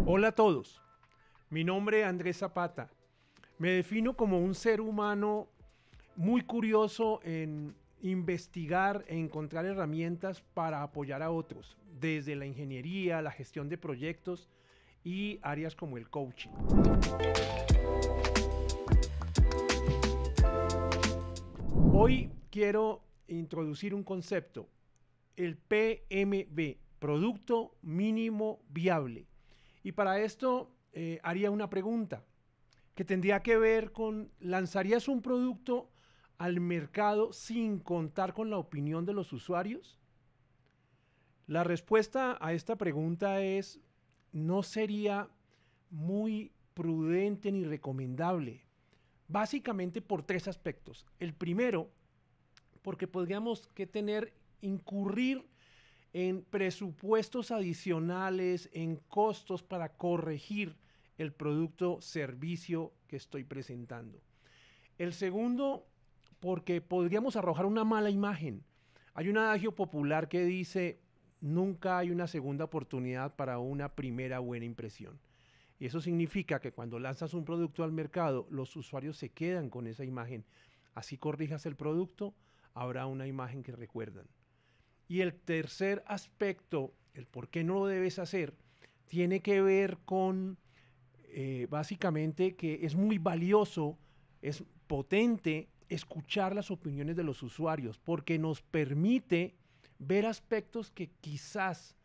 Hola a todos, mi nombre es Andrés Zapata. Me defino como un ser humano muy curioso en investigar e encontrar herramientas para apoyar a otros, desde la ingeniería, la gestión de proyectos y áreas como el coaching. Hoy quiero introducir un concepto, el PMV, Producto Mínimo Viable. Y para esto haría una pregunta que tendría que ver con, ¿lanzarías un producto al mercado sin contar con la opinión de los usuarios? La respuesta a esta pregunta es, no sería muy prudente ni recomendable, básicamente por tres aspectos. El primero, porque podríamos incurrir en presupuestos adicionales, en costos para corregir el producto o servicio que estoy presentando. El segundo, porque podríamos arrojar una mala imagen. Hay un adagio popular que dice, nunca hay una segunda oportunidad para una primera buena impresión. Y eso significa que cuando lanzas un producto al mercado, los usuarios se quedan con esa imagen. Así corrijas el producto, habrá una imagen que recuerdan. Y el tercer aspecto, el por qué no lo debes hacer, tiene que ver con básicamente que es muy valioso, es potente escuchar las opiniones de los usuarios porque nos permite ver aspectos que quizás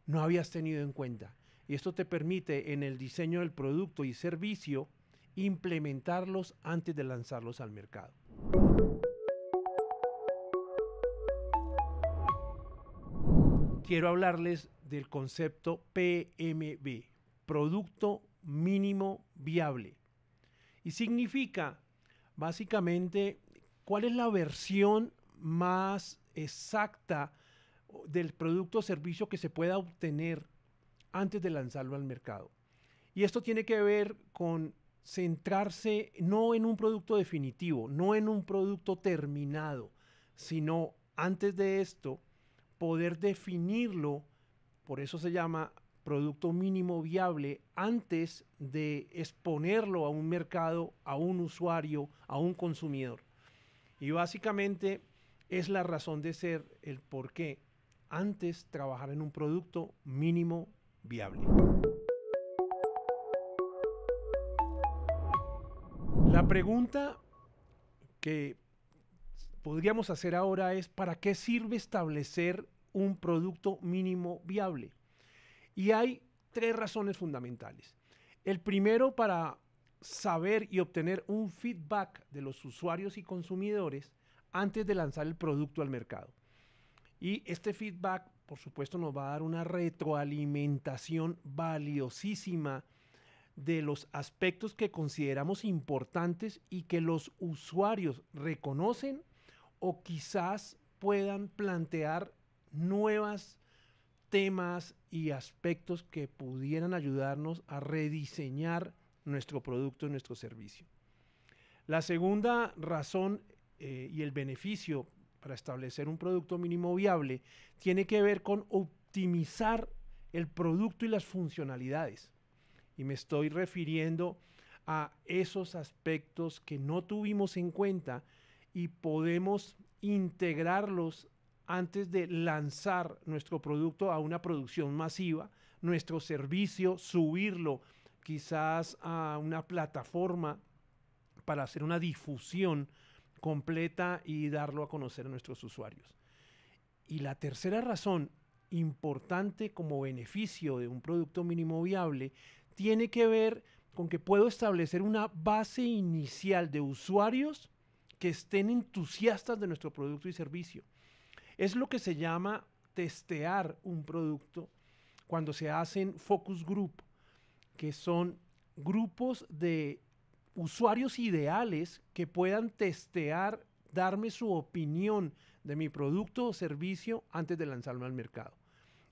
no habías tenido en cuenta. Y esto te permite en el diseño del producto y servicio implementarlos antes de lanzarlos al mercado. Quiero hablarles del concepto PMV, Producto Mínimo Viable. Y significa, básicamente, cuál es la versión más exacta del producto o servicio que se pueda obtener antes de lanzarlo al mercado. Y esto tiene que ver con centrarse no en un producto definitivo, no en un producto terminado, sino antes de esto, poder definirlo, por eso se llama producto mínimo viable, antes de exponerlo a un mercado, a un usuario, a un consumidor. Y básicamente es la razón de ser, el por qué antes trabajar en un producto mínimo viable. La pregunta que podríamos hacer ahora es, ¿para qué sirve establecer un producto mínimo viable? Y hay tres razones fundamentales. El primero, para saber y obtener un feedback de los usuarios y consumidores antes de lanzar el producto al mercado. Y este feedback, por supuesto, nos va a dar una retroalimentación valiosísima de los aspectos que consideramos importantes y que los usuarios reconocen o quizás puedan plantear nuevos temas y aspectos que pudieran ayudarnos a rediseñar nuestro producto y nuestro servicio. La segunda razón y el beneficio para establecer un producto mínimo viable tiene que ver con optimizar el producto y las funcionalidades. Y me estoy refiriendo a esos aspectos que no tuvimos en cuenta y podemos integrarlos antes de lanzar nuestro producto a una producción masiva, nuestro servicio, subirlo quizás a una plataforma para hacer una difusión completa y darlo a conocer a nuestros usuarios. Y la tercera razón importante como beneficio de un producto mínimo viable tiene que ver con que puedo establecer una base inicial de usuarios que estén entusiastas de nuestro producto y servicio. Es lo que se llama testear un producto cuando se hacen focus group, que son grupos de usuarios ideales que puedan testear, darme su opinión de mi producto o servicio antes de lanzarlo al mercado.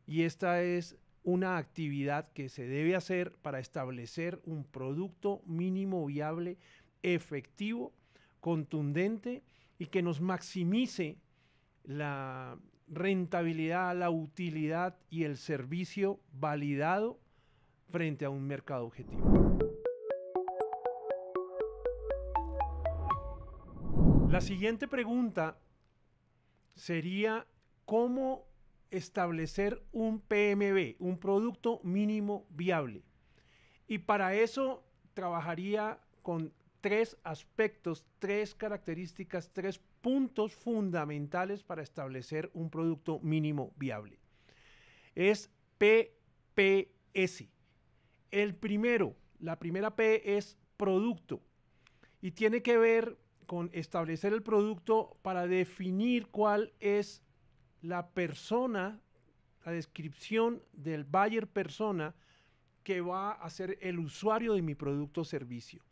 Y esta es una actividad que se debe hacer para establecer un producto mínimo viable, efectivo, contundente y que nos maximice rentabilidad, la utilidad y el servicio validado frente a un mercado objetivo. La siguiente pregunta sería ¿cómo establecer un PMV, un producto mínimo viable? Y para eso trabajaría con tres aspectos, tres características, tres puntos fundamentales para establecer un producto mínimo viable. Es PPS. El primero, la primera P es producto y tiene que ver con establecer el producto para definir cuál es la persona, la descripción del buyer persona que va a ser el usuario de mi producto o servicio.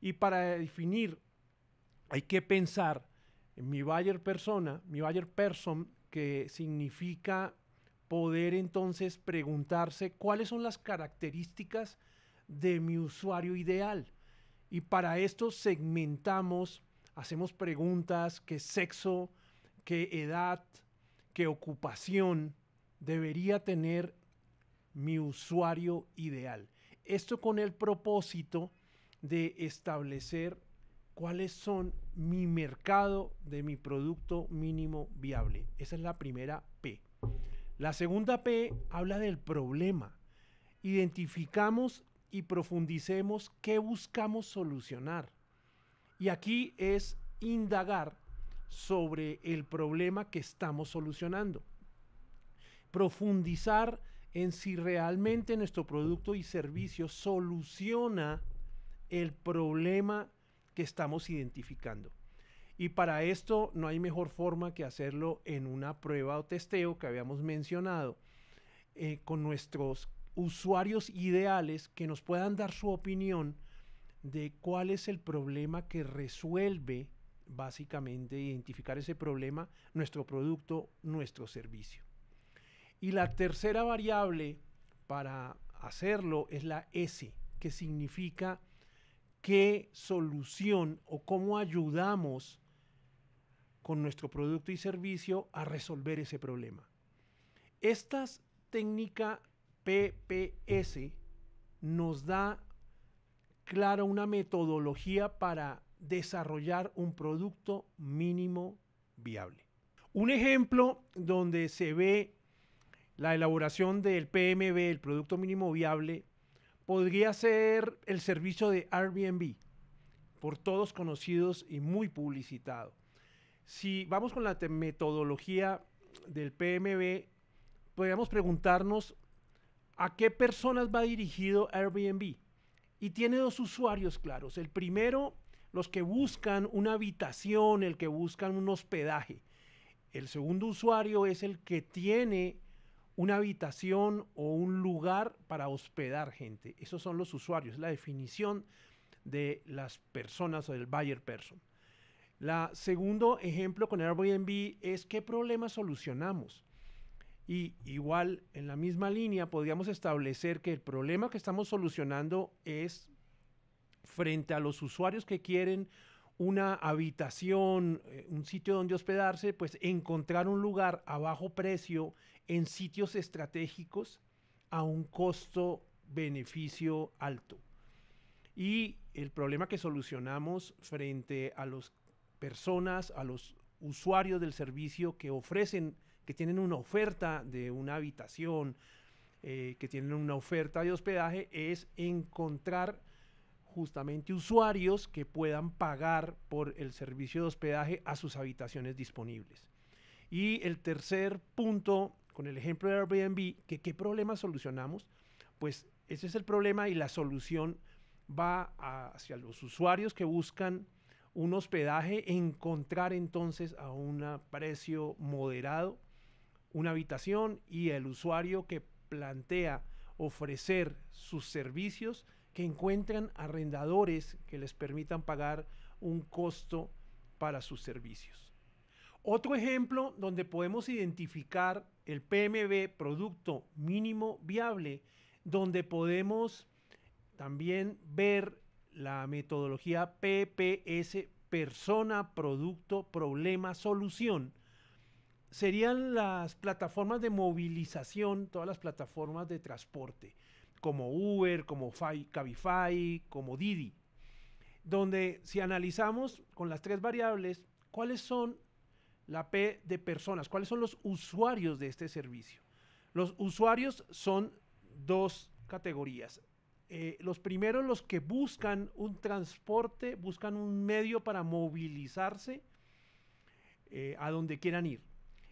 Y para definir hay que pensar en mi buyer persona, mi buyer person, que significa poder entonces preguntarse cuáles son las características de mi usuario ideal. Y para esto segmentamos, hacemos preguntas: qué sexo, qué edad, qué ocupación debería tener mi usuario ideal. Esto con el propósito de establecer cuáles son mi mercado de mi producto mínimo viable. Esa es la primera P. La segunda P habla del problema. Identificamos y profundicemos qué buscamos solucionar. Y aquí es indagar sobre el problema que estamos solucionando. Profundizar en si realmente nuestro producto y servicio soluciona el problema que estamos identificando. Y para esto no hay mejor forma que hacerlo en una prueba o testeo que habíamos mencionado con nuestros usuarios ideales que nos puedan dar su opinión de cuál es el problema que resuelve, básicamente identificar ese problema, nuestro producto, nuestro servicio. Y la tercera variable para hacerlo es la S, que significa qué solución o cómo ayudamos con nuestro producto y servicio a resolver ese problema. Esta técnica PPS nos da clara una metodología para desarrollar un producto mínimo viable. Un ejemplo donde se ve la elaboración del PMV, el producto mínimo viable, podría ser el servicio de Airbnb, por todos conocidos y muy publicitado. Si vamos con la metodología del PMV, podríamos preguntarnos a qué personas va dirigido Airbnb. Y tiene dos usuarios claros. El primero, los que buscan una habitación, el que buscan un hospedaje. El segundo usuario es el que tiene una habitación o un lugar para hospedar gente. Esos son los usuarios, la definición de las personas o del buyer person. La segundo ejemplo con Airbnb es qué problema solucionamos. Y igual, en la misma línea, podríamos establecer que el problema que estamos solucionando es frente a los usuarios que quieren una habitación, un sitio donde hospedarse, pues encontrar un lugar a bajo precio en sitios estratégicos a un costo-beneficio alto. Y el problema que solucionamos frente a las personas, a los usuarios del servicio que ofrecen, que tienen una oferta de una habitación, que tienen una oferta de hospedaje, es encontrar justamente usuarios que puedan pagar por el servicio de hospedaje a sus habitaciones disponibles. Y el tercer punto, con el ejemplo de Airbnb, que ¿qué problema solucionamos? Pues ese es el problema y la solución va hacia los usuarios que buscan un hospedaje, encontrar entonces a un precio moderado una habitación, y el usuario que plantea ofrecer sus servicios, que encuentran arrendadores que les permitan pagar un costo para sus servicios. Otro ejemplo donde podemos identificar el PMV, producto mínimo viable, donde podemos también ver la metodología PPS, persona, producto, problema, solución, serían las plataformas de movilización, todas las plataformas de transporte, como Uber, como Cabify, como Didi, donde si analizamos con las tres variables, ¿cuáles son la P de personas? ¿Cuáles son los usuarios de este servicio? Los usuarios son dos categorías. Los primeros, los que buscan un transporte, buscan un medio para movilizarse a donde quieran ir.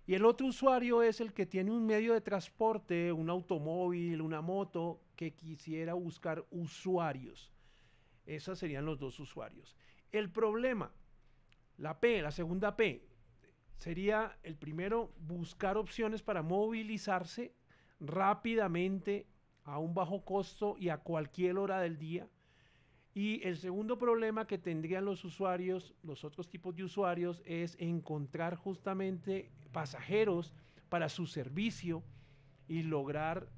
Y el otro usuario es el que tiene un medio de transporte, un automóvil, una moto, que quisiera buscar usuarios. Esos serían los dos usuarios. El problema, la P, la segunda P, sería el primero, buscar opciones para movilizarse rápidamente a un bajo costo y a cualquier hora del día. Y el segundo problema que tendrían los usuarios, los otros tipos de usuarios, es encontrar justamente pasajeros para su servicio y lograr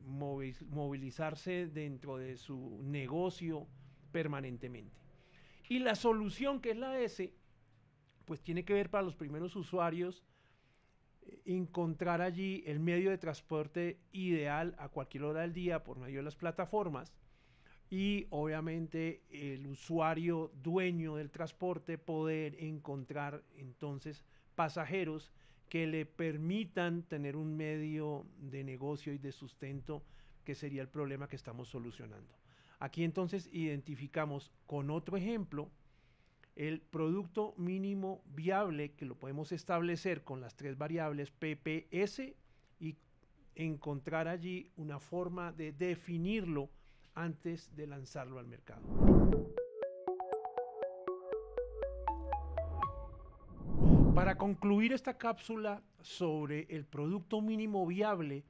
movilizarse dentro de su negocio permanentemente. Y la solución, que es la S, pues tiene que ver para los primeros usuarios encontrar allí el medio de transporte ideal a cualquier hora del día por medio de las plataformas, y obviamente el usuario dueño del transporte poder encontrar entonces pasajeros que le permitan tener un medio de negocio y de sustento, que sería el problema que estamos solucionando. Aquí entonces identificamos con otro ejemplo el producto mínimo viable, que lo podemos establecer con las tres variables PPS y encontrar allí una forma de definirlo antes de lanzarlo al mercado. Para concluir esta cápsula sobre el producto mínimo viable,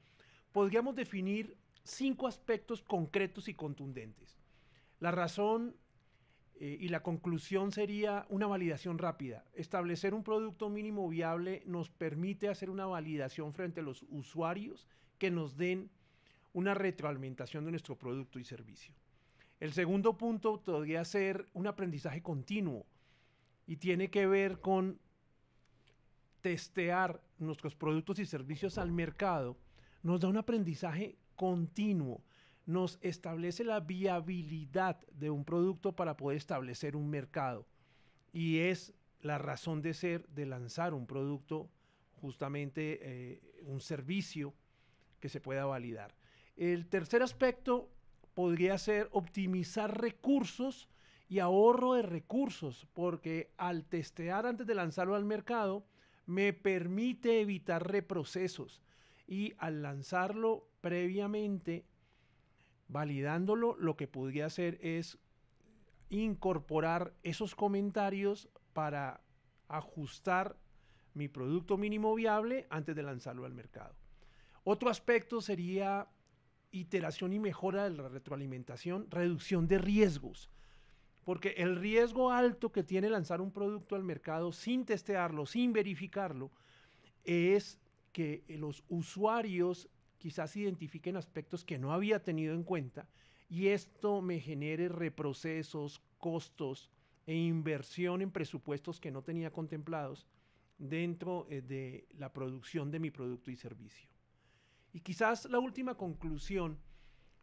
podríamos definir 5 aspectos concretos y contundentes. La razón y la conclusión sería una validación rápida. Establecer un producto mínimo viable nos permite hacer una validación frente a los usuarios que nos den una retroalimentación de nuestro producto y servicio. El segundo punto podría ser un aprendizaje continuo y tiene que ver con testear nuestros productos y servicios al mercado. Nos da un aprendizaje continuo, nos establece la viabilidad de un producto para poder establecer un mercado, y es la razón de ser de lanzar un producto, justamente un servicio que se pueda validar. El tercer aspecto podría ser optimizar recursos y ahorro de recursos, porque al testear antes de lanzarlo al mercado me permite evitar reprocesos, y al lanzarlo previamente, validándolo, lo que podría hacer es incorporar esos comentarios para ajustar mi producto mínimo viable antes de lanzarlo al mercado. Otro aspecto sería iteración y mejora de la retroalimentación, reducción de riesgos, porque el riesgo alto que tiene lanzar un producto al mercado sin testearlo, sin verificarlo, es que los usuarios quizás identifiquen aspectos que no había tenido en cuenta, y esto me genere reprocesos, costos e inversión en presupuestos que no tenía contemplados dentro de la producción de mi producto y servicio. Y quizás la última conclusión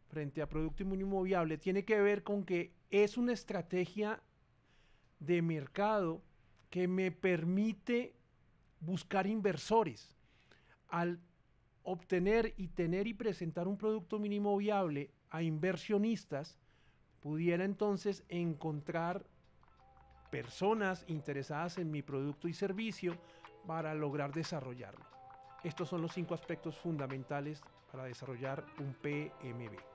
frente a producto mínimo viable tiene que ver con que es una estrategia de mercado que me permite buscar inversores. Al obtener y tener y presentar un producto mínimo viable a inversionistas, pudiera entonces encontrar personas interesadas en mi producto y servicio para lograr desarrollarlo. Estos son los 5 aspectos fundamentales para desarrollar un PMB.